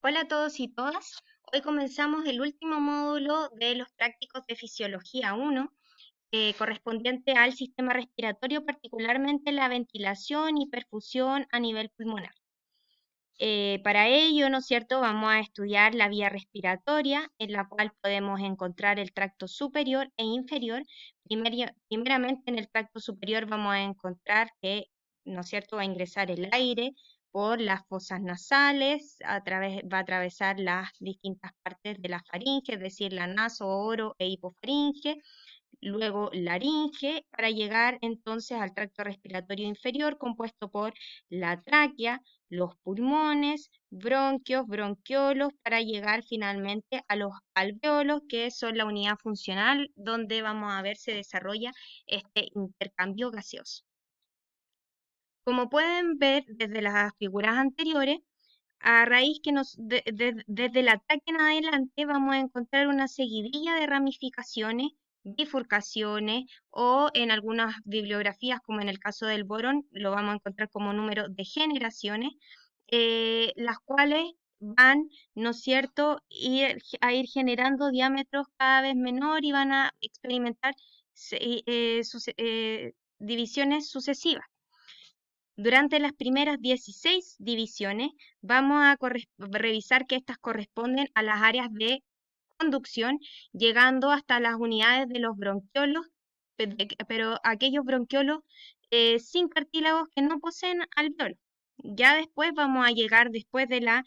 Hola a todos y todas. Hoy comenzamos el último módulo de los prácticos de Fisiología 1, correspondiente al sistema respiratorio, particularmente la ventilación y perfusión a nivel pulmonar. Para ello, ¿no es cierto?, vamos a estudiar la vía respiratoria, en la cual podemos encontrar el tracto superior e inferior. Primeramente, en el tracto superior vamos a encontrar que, ¿no es cierto?, va a ingresar el aire por las fosas nasales, va a atravesar las distintas partes de la faringe, es decir, la naso, oro e hipofaringe, luego laringe, para llegar entonces al tracto respiratorio inferior, compuesto por la tráquea, los pulmones, bronquios, bronquiolos, para llegar finalmente a los alvéolos, que son la unidad funcional donde vamos a ver se desarrolla este intercambio gaseoso. Como pueden ver desde las figuras anteriores, a raíz que desde la tráquea en adelante vamos a encontrar una seguidilla de ramificaciones, bifurcaciones o en algunas bibliografías, como en el caso del borón, lo vamos a encontrar como número de generaciones, las cuales van, ¿no es cierto?, a ir generando diámetros cada vez menor y van a experimentar divisiones sucesivas. Durante las primeras 16 divisiones vamos a revisar que estas corresponden a las áreas de conducción, llegando hasta las unidades de los bronquiolos, pero aquellos bronquiolos sin cartílagos que no poseen alveolos. Ya después vamos a llegar, después de la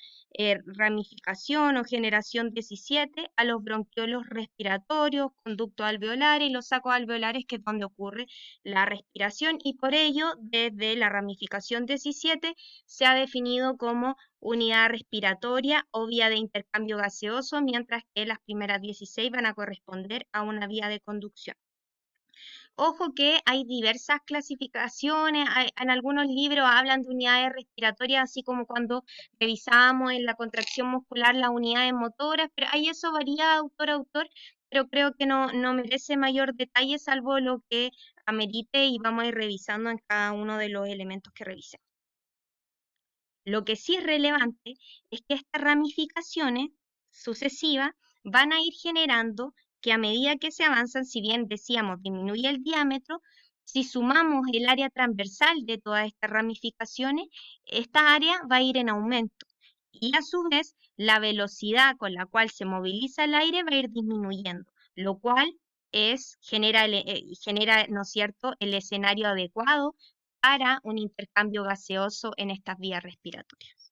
ramificación o generación 17, a los bronquiolos respiratorios, conducto alveolar y los sacos alveolares, que es donde ocurre la respiración, y por ello, desde la ramificación 17 se ha definido como unidad respiratoria o vía de intercambio gaseoso, mientras que las primeras 16 van a corresponder a una vía de conducción. Ojo que hay diversas clasificaciones, en algunos libros hablan de unidades respiratorias, así como cuando revisamos en la contracción muscular las unidades motoras, pero ahí eso varía de autor a autor, pero creo que no merece mayor detalle, salvo lo que amerite, y vamos a ir revisando en cada uno de los elementos que revisemos. Lo que sí es relevante es que estas ramificaciones sucesivas van a ir generando que, a medida que se avanzan, si bien decíamos disminuye el diámetro, si sumamos el área transversal de todas estas ramificaciones, esta área va a ir en aumento, y a su vez la velocidad con la cual se moviliza el aire va a ir disminuyendo, lo cual genera, ¿no es cierto?, el escenario adecuado para un intercambio gaseoso en estas vías respiratorias.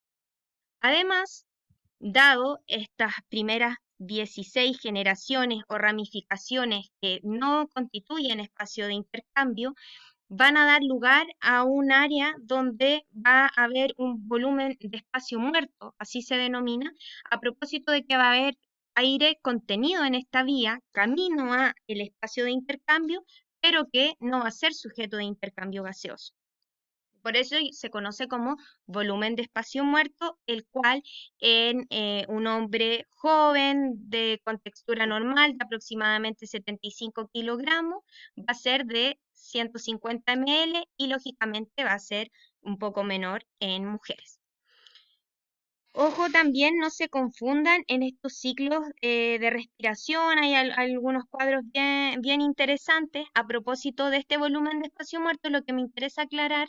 Además, dado estas primeras 16 generaciones o ramificaciones que no constituyen espacio de intercambio, van a dar lugar a un área donde va a haber un volumen de espacio muerto, así se denomina, a propósito de que va a haber aire contenido en esta vía, camino a el espacio de intercambio, pero que no va a ser sujeto de intercambio gaseoso. Por eso se conoce como volumen de espacio muerto, el cual en un hombre joven con textura normal de aproximadamente 75 kilogramos va a ser de 150 ml, y lógicamente va a ser un poco menor en mujeres. Ojo también, no se confundan en estos ciclos de respiración. Hay algunos cuadros bien interesantes a propósito de este volumen de espacio muerto. Lo que me interesa aclarar,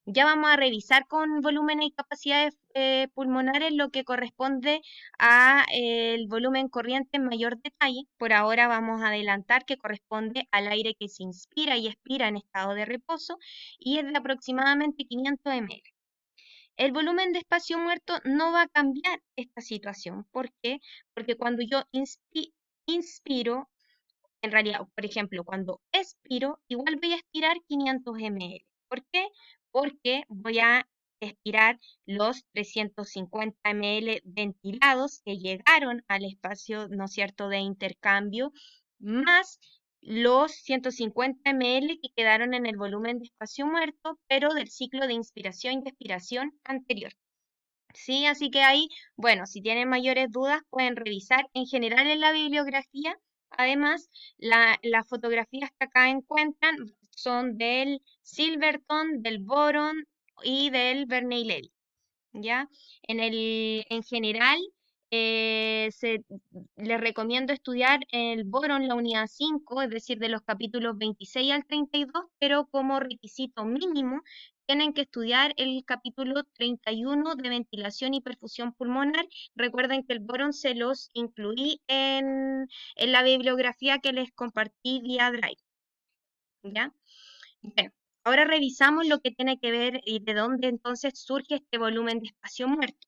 ya vamos a revisar con volúmenes y capacidades pulmonares lo que corresponde a el volumen corriente en mayor detalle. Por ahora vamos a adelantar que corresponde al aire que se inspira y expira en estado de reposo, y es de aproximadamente 500 ml. El volumen de espacio muerto no va a cambiar esta situación. ¿Por qué? Porque cuando yo inspiro, en realidad, por ejemplo, cuando expiro, igual voy a expirar 500 ml. ¿Por qué? Porque voy a expirar los 350 ml ventilados que llegaron al espacio, ¿no es cierto?, de intercambio, más los 150 ml que quedaron en el volumen de espacio muerto, pero del ciclo de inspiración y expiración anterior. Sí, así que ahí, bueno, si tienen mayores dudas, pueden revisar en general en la bibliografía. Además, las fotografías que acá encuentran son del Silverton, del Boron y del Bernay-Leidy. ¿ya? En general, les recomiendo estudiar el boron, la unidad 5, es decir, de los capítulos 26 al 32, pero como requisito mínimo tienen que estudiar el capítulo 31 de ventilación y perfusión pulmonar. Recuerden que el boron se los incluí en la bibliografía que les compartí vía Drive, ¿ya? Bueno, ahora revisamos lo que tiene que ver y de dónde entonces surge este volumen de espacio muerto.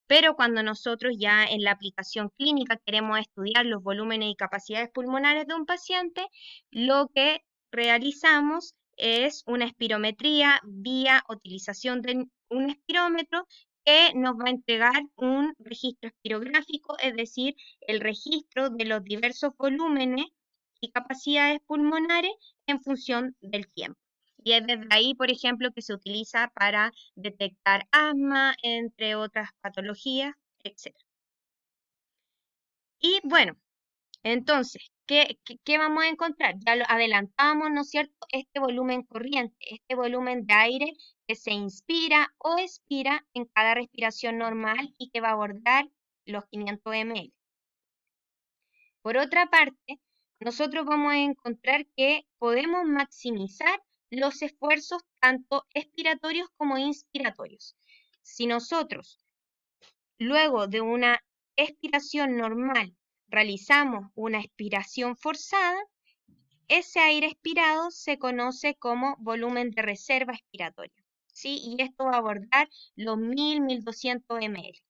Pero cuando nosotros ya en la aplicación clínica queremos estudiar los volúmenes y capacidades pulmonares de un paciente, lo que realizamos es una espirometría vía utilización de un espirómetro que nos va a entregar un registro espirográfico, es decir, el registro de los diversos volúmenes y capacidades pulmonares en función del tiempo. Y es desde ahí, por ejemplo, que se utiliza para detectar asma, entre otras patologías, etc. Y bueno, entonces, ¿qué vamos a encontrar? Ya lo adelantamos, ¿no es cierto? Este volumen corriente, este volumen de aire que se inspira o expira en cada respiración normal y que va a abordar los 500 ml. Por otra parte, nosotros vamos a encontrar que podemos maximizar los esfuerzos tanto expiratorios como inspiratorios. Si nosotros, luego de una expiración normal, realizamos una expiración forzada, ese aire expirado se conoce como volumen de reserva expiratoria, ¿sí? Y esto va a abordar los 1000-1200 ml.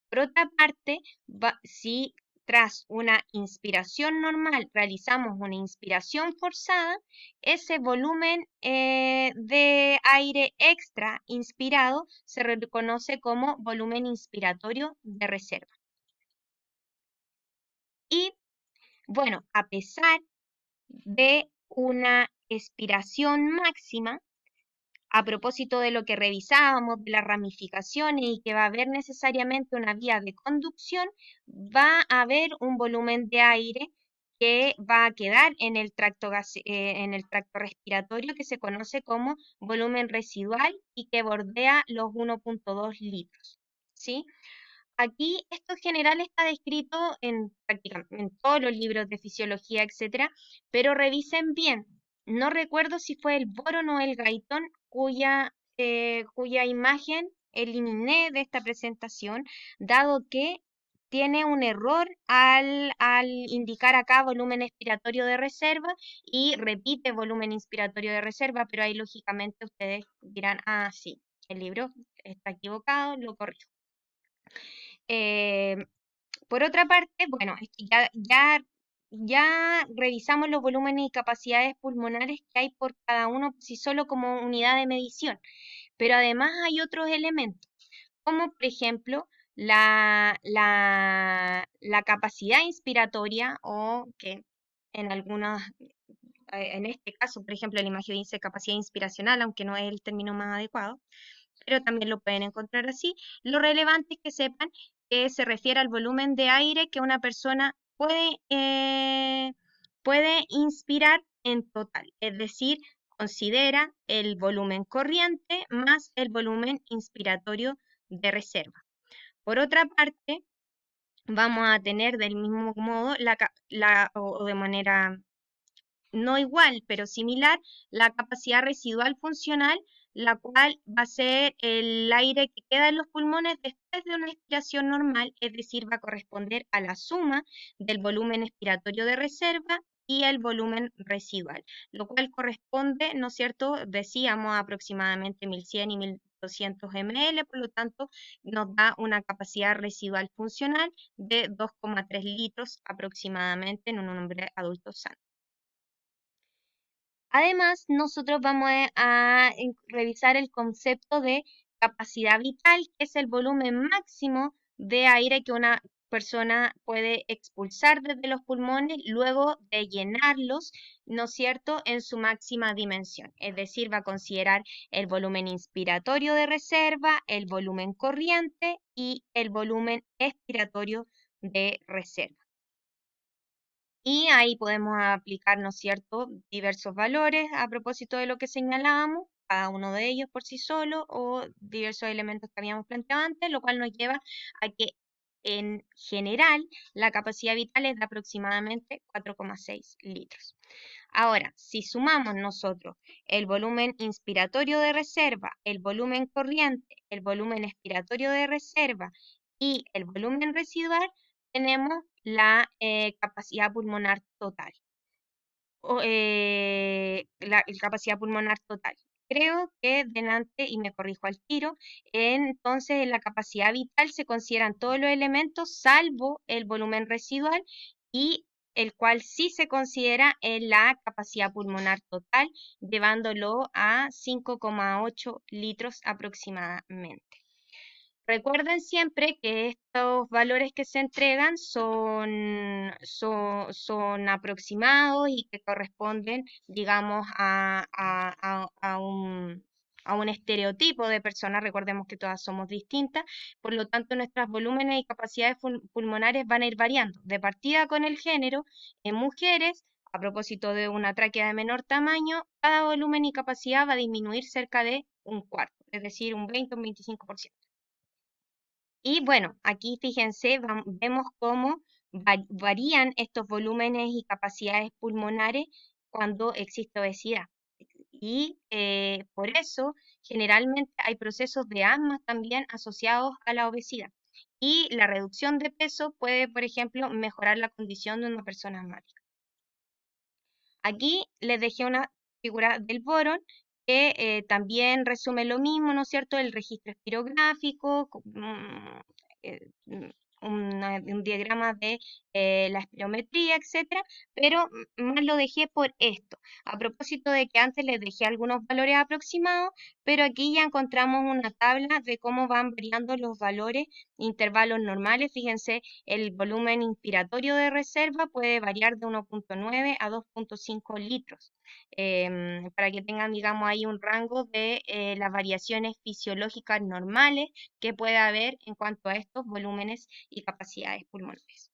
Por otra parte, si tras una inspiración normal realizamos una inspiración forzada, ese volumen de aire extra inspirado se reconoce como volumen inspiratorio de reserva. Y bueno, a pesar de una expiración máxima, a propósito de lo que revisábamos, de las ramificaciones y que va a haber necesariamente una vía de conducción, va a haber un volumen de aire que va a quedar en el tracto respiratorio que se conoce como volumen residual y que bordea los 1.2 litros. ¿Sí? Aquí esto en general está descrito en prácticamente en todos los libros de fisiología, etcétera, pero revisen bien. No recuerdo si fue el boron o el gaitón cuya imagen eliminé de esta presentación, dado que tiene un error al indicar acá volumen expiratorio de reserva y repite volumen inspiratorio de reserva, pero ahí lógicamente ustedes dirán, ah, sí, el libro está equivocado, lo corrijo. Eh, por otra parte, bueno, es que ya revisamos los volúmenes y capacidades pulmonares que hay por cada uno por sí solo como unidad de medición, pero además hay otros elementos, como por ejemplo la capacidad inspiratoria o que en algunas, en este caso, por ejemplo, la imagen dice capacidad inspiracional, aunque no es el término más adecuado, pero también lo pueden encontrar así. Lo relevante es que sepan que se refiere al volumen de aire que una persona puede inspirar en total, es decir, considera el volumen corriente más el volumen inspiratorio de reserva. Por otra parte, vamos a tener del mismo modo o de manera no igual, pero similar, la capacidad residual funcional, la cual va a ser el aire que queda en los pulmones después de una expiración normal, es decir, va a corresponder a la suma del volumen expiratorio de reserva y el volumen residual, lo cual corresponde, ¿no es cierto? Decíamos aproximadamente 1100 y 1200 ml, por lo tanto, nos da una capacidad residual funcional de 2,3 litros aproximadamente en un hombre adulto sano. Además, nosotros vamos a revisar el concepto de capacidad vital, que es el volumen máximo de aire que una persona puede expulsar desde los pulmones luego de llenarlos, ¿no es cierto?, en su máxima dimensión. Es decir, va a considerar el volumen inspiratorio de reserva, el volumen corriente y el volumen expiratorio de reserva. Y ahí podemos aplicar, ¿no es cierto?, diversos valores a propósito de lo que señalábamos, cada uno de ellos por sí solo o diversos elementos que habíamos planteado antes, lo cual nos lleva a que en general la capacidad vital es de aproximadamente 4,6 litros. Ahora, si sumamos nosotros el volumen inspiratorio de reserva, el volumen corriente, el volumen expiratorio de reserva y el volumen residual, tenemos la capacidad pulmonar total la capacidad pulmonar total. Creo que delante, y me corrijo al tiro, entonces en la capacidad vital se consideran todos los elementos salvo el volumen residual y el cual sí se considera en la capacidad pulmonar total, llevándolo a 5,8 litros aproximadamente. Recuerden siempre que estos valores que se entregan son aproximados y que corresponden, digamos, a un estereotipo de personas. Recordemos que todas somos distintas, por lo tanto nuestros volúmenes y capacidades pulmonares van a ir variando. De partida con el género, en mujeres, a propósito de una tráquea de menor tamaño, cada volumen y capacidad va a disminuir cerca de un cuarto, es decir, un 20 o un 25%. Y bueno, aquí fíjense, vemos cómo varían estos volúmenes y capacidades pulmonares cuando existe obesidad. Y por eso generalmente hay procesos de asma también asociados a la obesidad. Y la reducción de peso puede, por ejemplo, mejorar la condición de una persona asmática. Aquí les dejé una figura del boron que también resume lo mismo, ¿no es cierto? El registro espirográfico, eh, mm, un diagrama de la espirometría, etcétera, pero más lo dejé por esto. A propósito de que antes les dejé algunos valores aproximados, pero aquí ya encontramos una tabla de cómo van variando los valores, intervalos normales. Fíjense, el volumen inspiratorio de reserva puede variar de 1,9 a 2,5 litros, para que tengan, digamos, ahí un rango de las variaciones fisiológicas normales que puede haber en cuanto a estos volúmenes y capacidades pulmonares.